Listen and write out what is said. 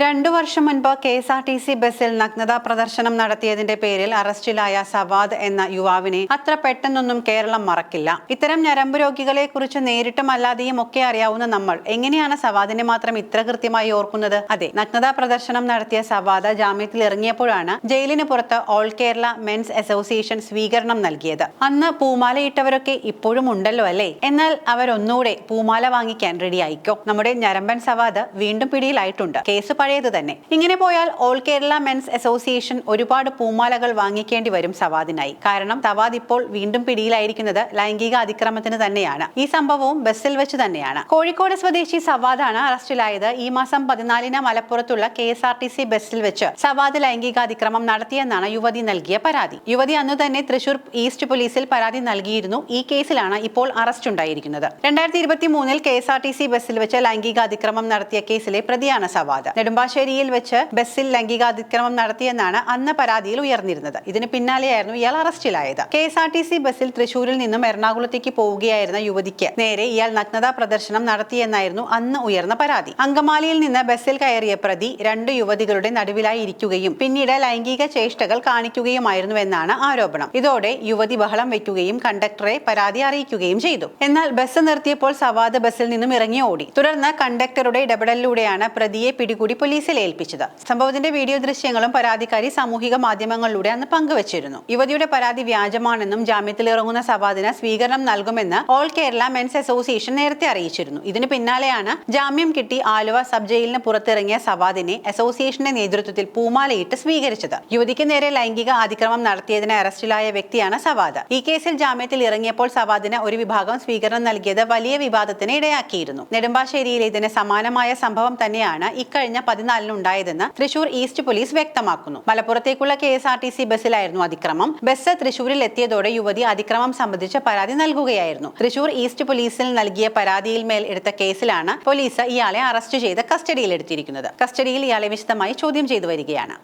2 വർഷം മുൻപ് KSRTC ബസ്സിൽ നഗ്നതാ പ്രദർശനം നടത്തിയതിന്റെ പേരിൽ അറസ്റ്റിലായ സവാദ് എന്ന യുവാവിനെ അത്ര പെട്ടെന്നൊന്നും കേരളം മറക്കില്ല. ഇത്തരം ഞരമ്പ് രോഗികളെ കുറിച്ച് നേരിട്ടും അല്ലാതെയും ഒക്കെ അറിയാവുന്ന നമ്മൾ എങ്ങനെയാണ് സവാദിനെ മാത്രം ഇത്ര കൃത്യമായി ഓർക്കുന്നത്? അതെ, നഗ്നതാ പ്രദർശനം നടത്തിയ സവാദ് ജാമ്യത്തിൽ ഇറങ്ങിയപ്പോഴാണ് ജയിലിന് പുറത്ത് ഓൾ കേരള മെൻസ് അസോസിയേഷൻ സ്വീകരണം നൽകിയത്. അന്ന് പൂമാലയിട്ടവരൊക്കെ ഇപ്പോഴും ഉണ്ടല്ലോ അല്ലേ? എന്നാൽ അവരൊന്നുകൂടെ പൂമാല വാങ്ങിക്കാൻ റെഡിയായിക്കോ. നമ്മുടെ ഞരമ്പൻ സവാദ് വീണ്ടും പിടിയിലായിട്ടുണ്ട്. കേസ് പഴയത് തന്നെ. ഇങ്ങനെ പോയാൽ ഓൾ കേരള മെൻസ് അസോസിയേഷൻ ഒരുപാട് പൂമാലകൾ വാങ്ങിക്കേണ്ടി വരും സവാദിനായി. കാരണം സവാദ് ഇപ്പോൾ വീണ്ടും പിടിയിലായിരിക്കുന്നത് ലൈംഗിക അതിക്രമത്തിന് തന്നെയാണ്. ഈ സംഭവവും ബസ്സിൽ വെച്ച് തന്നെയാണ്. കോഴിക്കോട് സ്വദേശി സവാദാണ് അറസ്റ്റിലായത്. ഈ മാസം 14-ന് മലപ്പുറത്തുള്ള KSRTC ബസ്സിൽ വെച്ച് സവാദ് ലൈംഗികാതിക്രമം നടത്തിയെന്നാണ് യുവതി നൽകിയ പരാതി. യുവതി അന്നു തന്നെ തൃശൂർ ഈസ്റ്റ് പോലീസിൽ പരാതി നൽകിയിരുന്നു. ഈ കേസിലാണ് ഇപ്പോൾ അറസ്റ്റ് ഉണ്ടായിരിക്കുന്നത്. 2023-ൽ KSRTC ബസ്സിൽ വെച്ച് ലൈംഗികാതിക്രമം നടത്തിയ കേസിലെ പ്രതിയാണ് സവാദ്. നെടുമ്പാശ്ശേരിയിൽ വെച്ച് ബസ്സിൽ ലൈംഗികാതിക്രമം നടത്തിയെന്നാണ് അന്ന് പരാതിയിൽ ഉയർന്നിരുന്നത്. ഇതിന് പിന്നാലെയായിരുന്നു ഇയാൾ അറസ്റ്റിലായത്. KSRTC ബസ്സിൽ തൃശൂരിൽ നിന്നും എറണാകുളത്തേക്ക് പോവുകയായിരുന്ന യുവതിക്ക് നേരെ ഇയാൾ നഗ്നതാ പ്രദർശനം നടത്തിയെന്നായിരുന്നു അന്ന് ഉയർന്ന പരാതി. അങ്കമാലിയിൽ നിന്ന് ബസ്സിൽ കയറിയ പ്രതി 2 യുവതികളുടെ നടുവിലായി ഇരിക്കുകയും പിന്നീട് ലൈംഗിക ചേഷ്ടകൾ കാണിക്കുകയുമായിരുന്നുവെന്നാണ് ആരോപണം. ഇതോടെ യുവതി ബഹളം വയ്ക്കുകയും കണ്ടക്ടറെ പരാതി അറിയിക്കുകയും ചെയ്തു. എന്നാൽ ബസ് നിർത്തിയപ്പോൾ സവാദ് ബസ്സിൽ നിന്നും ഇറങ്ങി ഓടി. തുടർന്ന് കണ്ടക്ടറുടെ ഇടപെടലിലൂടെയാണ് പ്രതിയെ പിടികൂടി പോലീസിൽ ഏൽപ്പിച്ചത്. സംഭവത്തിന്റെ വീഡിയോ ദൃശ്യങ്ങളും പരാതിക്കാരി സാമൂഹിക മാധ്യമങ്ങളിലൂടെ അന്ന് പങ്കുവച്ചിരുന്നു. യുവതിയുടെ പരാതി വ്യാജമാണെന്നും ജാമ്യത്തിൽ ഇറങ്ങുന്ന സവാദിന് സ്വീകരണം നൽകുമെന്ന് ഓൾ കേരള മെൻസ് അസോസിയേഷൻ നേരത്തെ അറിയിച്ചിരുന്നു. ഇതിന് പിന്നാലെയാണ് ജാമ്യം കിട്ടി ആലുവ സബ് ജയിലിന് പുറത്തിറങ്ങിയ സവാദിനെ അസോസിയേഷന്റെ നേതൃത്വത്തിൽ പൂമാലയിട്ട് സ്വീകരിച്ചത്. യുവതിക്ക് നേരെ ലൈംഗിക അതിക്രമം നടത്തിയതിന് അറസ്റ്റിലായ വ്യക്തിയാണ് സവാദ്. ഈ കേസിൽ ജാമ്യത്തിൽ ഇറങ്ങിയപ്പോൾ സവാദിന് ഒരു വിഭാഗം സ്വീകരണം നൽകിയത് വലിയ വിവാദത്തിന് ഇടയാക്കിയിരുന്നു. നെടുമ്പാശ്ശേരിയിലെ ഇതിന് സമാനമായ സംഭവം തന്നെയാണ് ഇക്കഴിഞ്ഞ 14-ന് ഉണ്ടായതെന്ന് തൃശൂർ ഈസ്റ്റ് പോലീസ് വ്യക്തമാക്കുന്നു. മലപ്പുറത്തേക്കുള്ള KSRTC ബസ്സിലായിരുന്നു അതിക്രമം. ബസ് തൃശൂരിൽ എത്തിയതോടെ യുവതി അതിക്രമം സംബന്ധിച്ച് പരാതി നൽകുകയായിരുന്നു. തൃശൂർ ഈസ്റ്റ് പോലീസിൽ നൽകിയ പരാതിയിൽ മേൽ എടുത്ത കേസിലാണ് പോലീസ് ഇയാളെ അറസ്റ്റ് ചെയ്ത് കസ്റ്റഡിയിൽ എടുത്തിരിക്കുന്നത്. കസ്റ്റഡിയിൽ ഇയാളെ വിശദമായി ചോദ്യം ചെയ്തു വരികയാണ്.